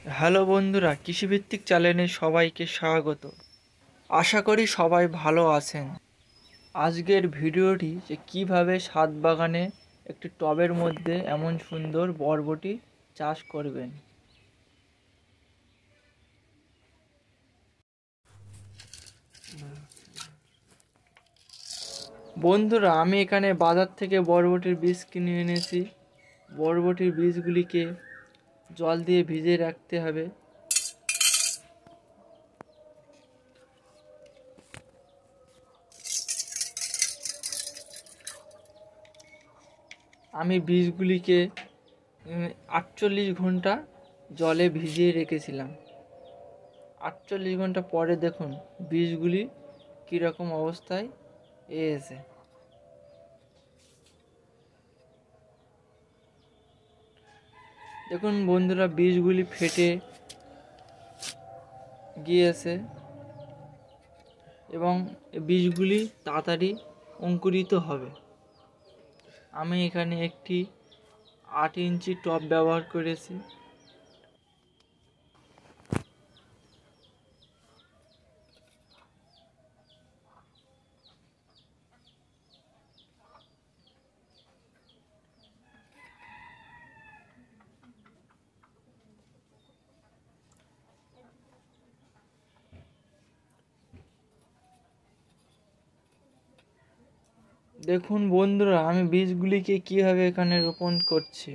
Hello বন্ধুরা, কৃষিভিত্তিক চ্যানেলে সবাইকে স্বাগত। আশা করি সবাই ভালো আছেন। আজকের ভিডিওটি যে কিভাবে ছাদ বাগানে একটি টবের মধ্যে এমন সুন্দর বরবটি চাষ করবেন। বন্ধুরা, আমি এখানে বাজার থেকে বরবটির বীজ কিনে এনেছি। বরবটির বীজগুলিকে জল দিয়ে ভিজিয়ে রাখতে হবে। আমি বীজগুলিকে 48 ঘন্টা জলে ভিজিয়ে রেখেছিলাম। 48 ঘন্টা পরে দেখুন বীজগুলি কীরকম অবস্থায় এসে। দেখুন বন্ধুরা, বীজগুলি ফেটে গিয়েছে এবং বীজগুলি তাড়াতাড়ি অঙ্কুরিত হবে। আমি এখানে একটি 8 ইঞ্চি টব ব্যবহার করেছি। দেখুন বন্ধুরা, আমি বীজগুলিকে কিভাবে এখানে রোপণ করছি।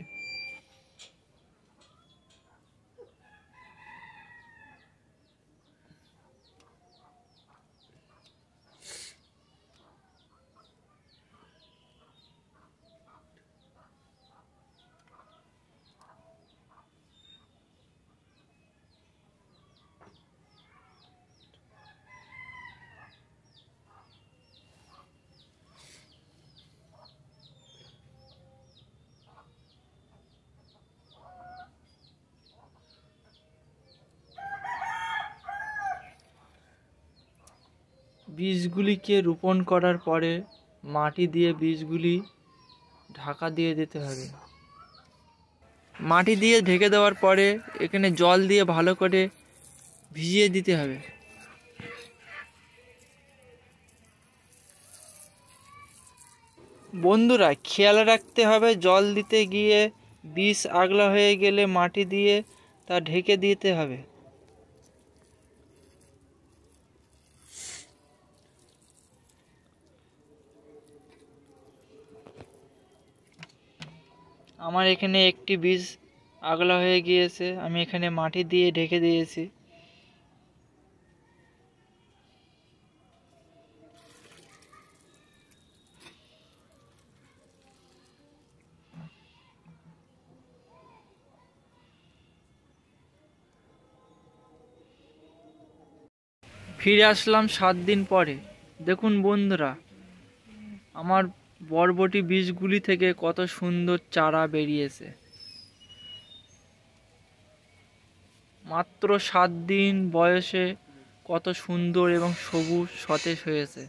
বীজগুলিকে রোপণ করার পরে মাটি দিয়ে বীজগুলি ঢাকা দিয়ে দিতে হবে। মাটি দিয়ে ঢেকে দেওয়ার পরে এখানে জল দিয়ে ভালো করে ভিজিয়ে দিতে হবে। বন্ধুরা, খেয়াল রাখতে হবে জল দিতে গিয়ে বীজ আগলা হয়ে গেলে মাটি দিয়ে তা ঢেকে দিতে হবে। আমার এখানে একটি বীজ আগলা হয়ে গিয়েছে, আমি এখানে মাটি দিয়ে ঢেকে দিয়েছি। ফিরে আসলাম 7 দিন পরে। দেখুন বন্ধুরা, আমার বরবটি বীজগুলি থেকে কত সুন্দর চারা বেরিয়েছে। মাত্র 7 দিন বয়সে কত সুন্দর এবং সবুজ সতেজ হয়েছে।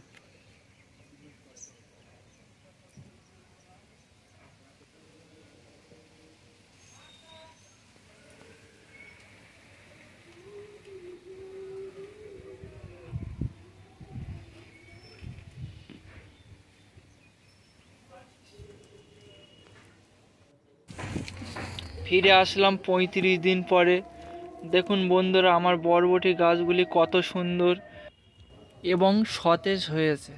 ফিরে আসলাম 35 দিন পরে। দেখুন বন্ধুরা, আমার বরবটি গাছগুলি কত সুন্দর এবং সতেজ হয়েছে।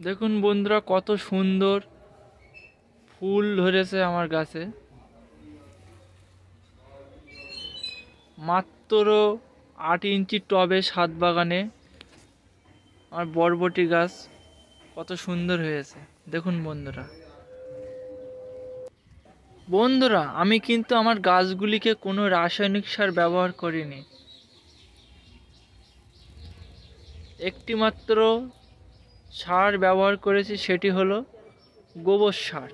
দেখুন বন্ধুরা, কত সুন্দর ফুল ধরেছে আমার গাছে। মাত্র 8 ইঞ্চি টবে ছাদ বাগানে আমার বরবটি গাছ কত সুন্দর হয়েছে। দেখুন বন্ধুরা, আমি কিন্তু আমার গাছগুলিকে কোনো রাসায়নিক সার ব্যবহার করিনি। একটি মাত্র সার ব্যবহার করেছি, সেটি হলো গোবর সার।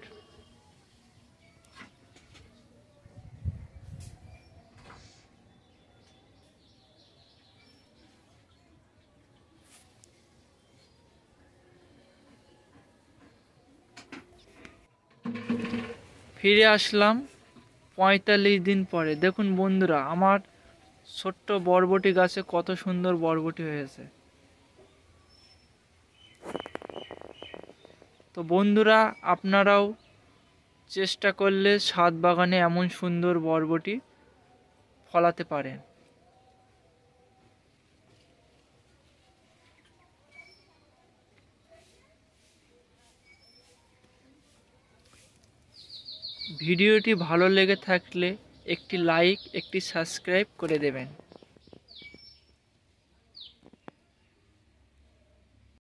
ফিরে আসলাম ৪৫ দিন পরে। দেখুন বন্ধুরা, আমার ছোট্ট বরবটি গাছে কত সুন্দর বরবটি হয়েছে। তো বন্ধুরা, আপনারাও চেষ্টা করলে ছাদ বাগানে এমন সুন্দর বরবটি ফলাতে পারেন। ভিডিওটি ভালো লেগে থাকলে একটি লাইক, একটি সাবস্ক্রাইব করে দেবেন।